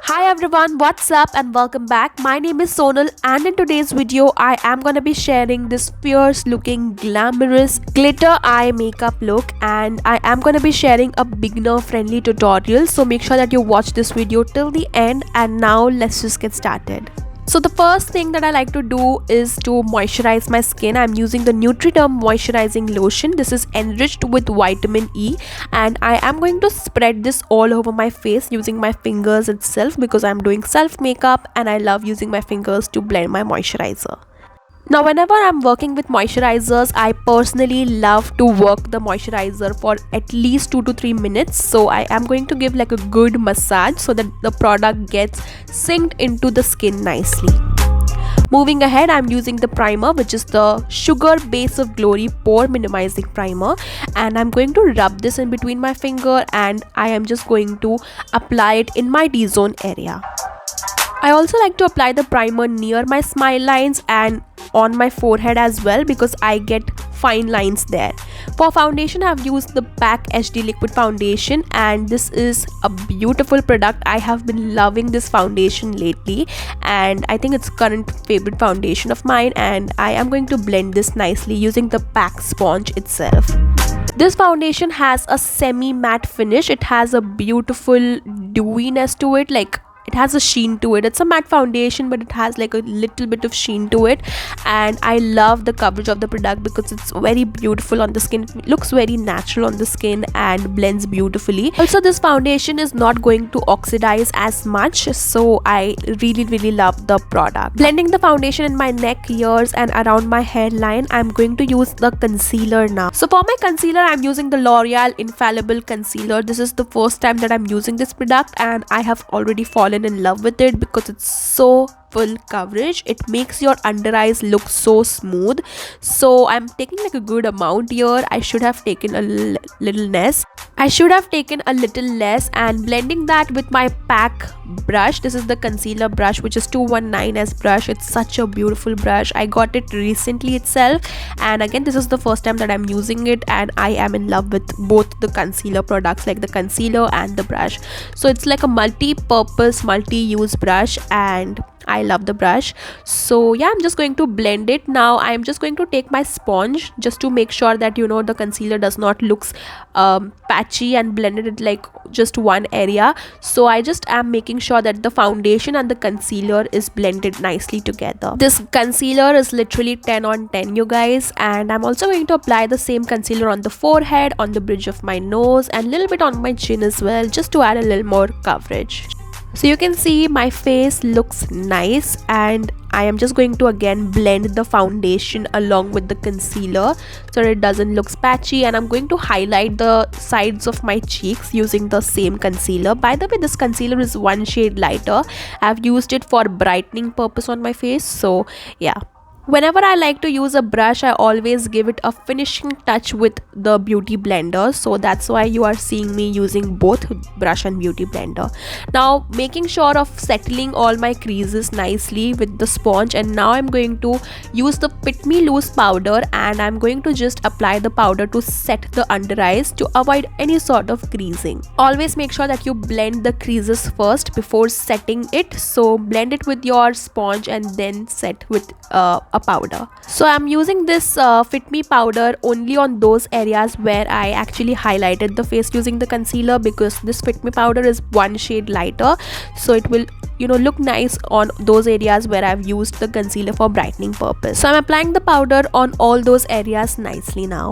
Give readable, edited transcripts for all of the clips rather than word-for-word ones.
Hi everyone, what's up and welcome back. My name is Sonal and in today's video I am gonna be sharing this fierce looking glamorous glitter eye makeup look, and I am gonna be sharing a beginner friendly tutorial, so make sure that you watch this video till the end. And now let's just get started. So the first thing that I like to do is to moisturize my skin. I'm using the Nutriderm moisturizing lotion. This is enriched with vitamin E, and I am going to spread this all over my face using my fingers itself because I'm doing self makeup and I love using my fingers to blend my moisturizer. Now whenever I'm working with moisturizers, I personally love to work the moisturizer for at least 2 to 3 minutes. So I am going to give like a good massage so that the product gets synced into the skin nicely. Moving ahead, I'm using the primer, which is the Sugar Base of Glory Pore Minimizing Primer, and I'm going to rub this in between my finger and I am just going to apply it in my T-zone area. I also like to apply the primer near my smile lines and on my forehead as well because I get fine lines there. For foundation, I've used the PAC HD Liquid Foundation, and this is a beautiful product. I have been loving this foundation lately and I think it's current favorite foundation of mine, and I am going to blend this nicely using the PAC sponge itself. This foundation has a semi matte finish. It has a beautiful dewiness to it, like it has a sheen to it. It's a matte foundation but it has like a little bit of sheen to it, and I love the coverage of the product because it's very beautiful on the skin. It looks very natural on the skin and blends beautifully. Also, this foundation is not going to oxidize as much, so I really love the product. Blending the foundation in my neck, ears and around my hairline, I'm going to use the concealer now. So for my concealer, I'm using the L'Oreal Infallible Concealer. This is the first time that I'm using this product and I have already fallen in love with it because it's so full coverage. It makes your under eyes look so smooth. So I'm taking like a good amount here. I should have taken a little less. And blending that with my PAC brush. This is the concealer brush, which is 219S brush. It's such a beautiful brush. I got it recently itself, and again this is the first time that I'm using it, and I am in love with both the concealer products, like the concealer and the brush. So it's like a multi-purpose, multi-use brush and I love the brush. So yeah, I'm just going to blend it. Now I'm just going to take my sponge just to make sure that the concealer does not looks patchy, and blended it like just one area. So I just am making sure that the foundation and the concealer is blended nicely together. This concealer is literally 10 on 10, you guys, and I'm also going to apply the same concealer on the forehead, on the bridge of my nose and a little bit on my chin as well, just to add a little more coverage. So you can see my face looks nice, and I am just going to again blend the foundation along with the concealer so that it doesn't look patchy, and I'm going to highlight the sides of my cheeks using the same concealer. By the way, this concealer is one shade lighter. I've used it for brightening purpose on my face, so yeah. Whenever I like to use a brush, I always give it a finishing touch with the beauty blender. So that's why you are seeing me using both brush and beauty blender. Now making sure of settling all my creases nicely with the sponge, and now I'm going to use the Fit Me Loose powder, and I'm going to just apply the powder to set the under eyes to avoid any sort of creasing. Always make sure that you blend the creases first before setting it. So blend it with your sponge and then set with a powder. So I'm using this Fit Me powder only on those areas where I actually highlighted the face using the concealer, because this Fit Me powder is one shade lighter, so it will look nice on those areas where I've used the concealer for brightening purpose. So I'm applying the powder on all those areas nicely now.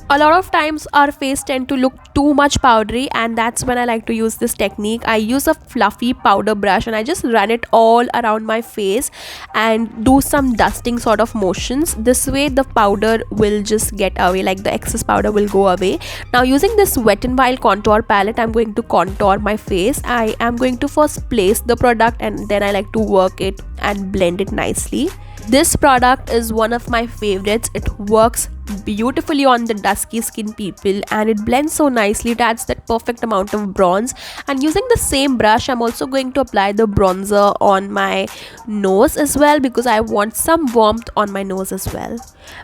A lot of times our face tend to look too much powdery, and that's when I like to use this technique. I use a fluffy powder brush and I just run it all around my face and do some dusting sort of motions. This way the powder will just get away, like the excess powder will go away. Now using this Wet n Wild contour palette, I'm going to contour my face. I am going to first place the product and then I like to work it and blend it nicely. This product is one of my favorites. It works beautifully on the dusky skin people and it blends so nicely. It adds that perfect amount of bronze. And using the same brush, I'm also going to apply the bronzer on my nose as well, because I want some warmth on my nose as well.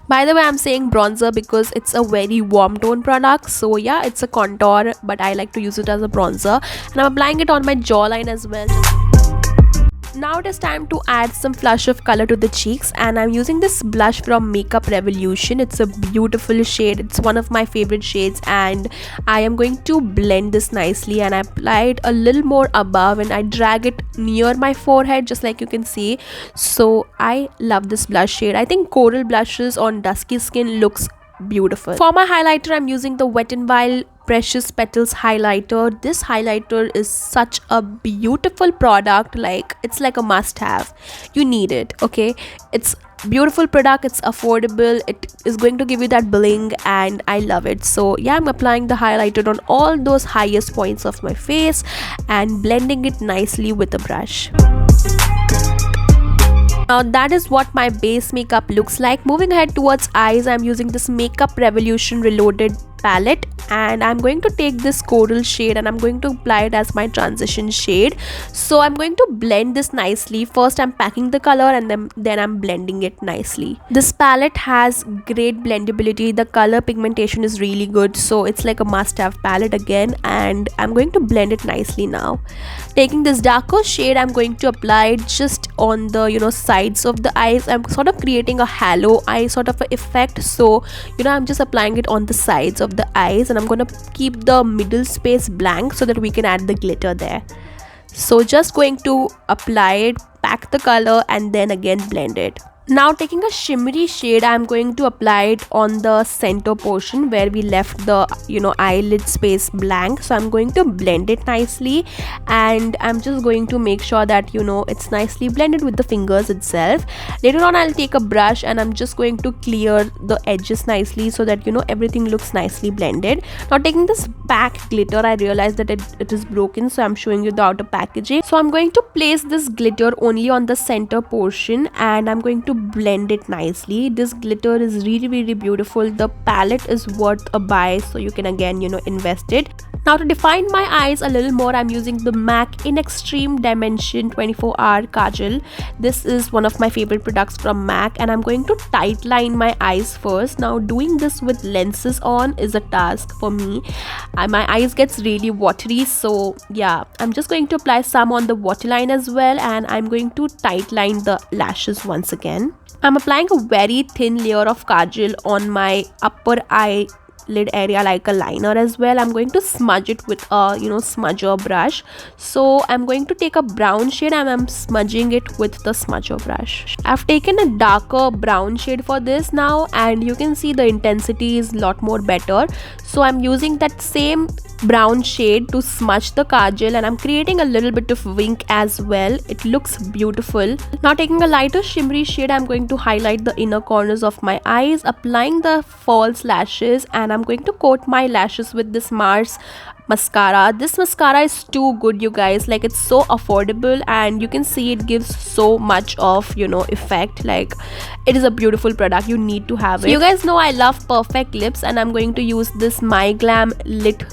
By the way, I'm saying bronzer because it's a very warm tone product. So yeah, it's a contour, but I like to use it as a bronzer. And I'm applying it on my jawline as well. Now it is time to add some flush of color to the cheeks, and I'm using this blush from Makeup Revolution. It's a beautiful shade. It's one of my favorite shades, and I am going to blend this nicely, and I apply it a little more above and I drag it near my forehead, just like you can see. So I love this blush shade. I think coral blushes on dusky skin looks beautiful. For my highlighter, I'm using the Wet n Wild Precious Petals highlighter. This highlighter is such a beautiful product. Like, it's like a must-have. You need it, okay? It's beautiful product, it's affordable, it is going to give you that bling, and I love it. So yeah, I'm applying the highlighter on all those highest points of my face and blending it nicely with a brush. Now that is what my base makeup looks like. Moving ahead towards eyes, I'm using this Makeup Revolution Reloaded palette, and I'm going to take this coral shade and I'm going to apply it as my transition shade. So I'm going to blend this nicely. First I'm packing the color and then I'm blending it nicely. This palette has great blendability. The color pigmentation is really good, so it's like a must-have palette again, and I'm going to blend it nicely now. Taking this darker shade, I'm going to apply it just on the sides of the eyes. I'm sort of creating a halo eye sort of a effect. So I'm just applying it on the sides of the eyes, and I'm gonna keep the middle space blank so that we can add the glitter there. So just going to apply it, pack the color, and then again blend it. Now taking a shimmery shade, I'm going to apply it on the center portion where we left the eyelid space blank. So I'm going to blend it nicely, and I'm just going to make sure that it's nicely blended with the fingers itself. Later on I'll take a brush and I'm just going to clear the edges nicely so that everything looks nicely blended. Now taking this pack glitter, I realized that it is broken, so I'm showing you the outer packaging. So I'm going to place this glitter only on the center portion and I'm going to blend it nicely. This glitter is really beautiful. The palette is worth a buy, so you can again invest it. Now to define my eyes a little more, I'm using the MAC In Extreme Dimension 24-hour Kajal. This is one of my favorite products from MAC, and I'm going to tight line my eyes first. Now doing this with lenses on is a task for me. My eyes gets really watery, so yeah, I'm just going to apply some on the waterline as well, and I'm going to tight line the lashes once again. I'm applying a very thin layer of kajal on my upper eyelid area like a liner as well. I'm going to smudge it with a smudger brush. So I'm going to take a brown shade and I'm smudging it with the smudger brush. I've taken a darker brown shade for this now, and you can see the intensity is a lot more better. So I'm using that same brown shade to smudge the kajal, and I'm creating a little bit of wink as well. It looks beautiful. Now taking a lighter shimmery shade, I'm going to highlight the inner corners of my eyes, applying the false lashes, and I'm going to coat my lashes with this Mars mascara. This mascara is too good, you guys. Like, it's so affordable and you can see it gives so much of effect. Like, it is a beautiful product. You need to have it. So you guys know I love perfect lips, and I'm going to use this My Glam lip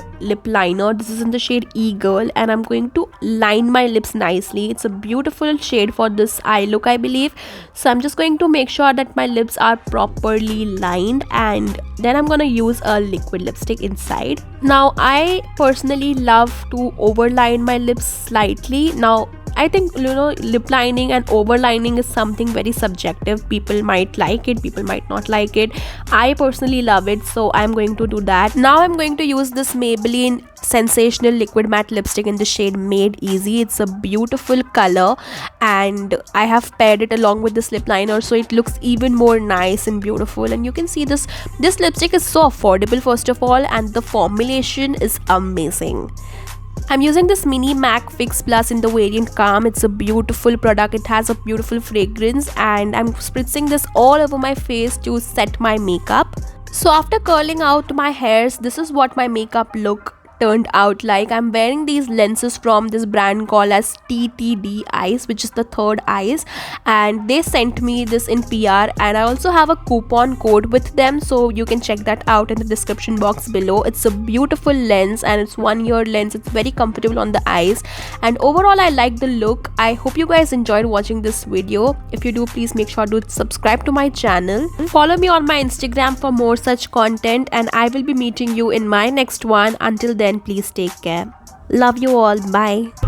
liner. This is in the shade E-Girl, and I'm going to line my lips nicely. It's a beautiful shade for this eye look, I believe. So I'm just going to make sure that my lips are properly lined, and then I'm gonna use a liquid lipstick inside. Now I personally love to overline my lips slightly. Now I think lip lining and overlining is something very subjective. People might like it, people might not like it. I personally love it, so I'm going to do that. Now I'm going to use this Maybelline Sensational Liquid Matte Lipstick in the shade Made Easy. It's a beautiful color, and I have paired it along with this lip liner, so it looks even more nice and beautiful. And you can see this lipstick is so affordable, first of all, and the formulation is amazing. I'm using this Mini MAC Fix Plus in the variant Calm. It's a beautiful product. It has a beautiful fragrance, and I'm spritzing this all over my face to set my makeup. So after curling out my hairs, this is what my makeup look turned out like. I'm wearing these lenses from this brand called as TTD Eyes, which is the third eyes, and they sent me this in PR, and I also have a coupon code with them, so you can check that out in the description box below. It's a beautiful lens and it's 1 year lens. It's very comfortable on the eyes, and overall I like the look. I hope you guys enjoyed watching this video. If you do, please make sure to subscribe to my channel. Follow me on my Instagram for more such content, and I will be meeting you in my next one. Until then, please take care. Love you all. Bye.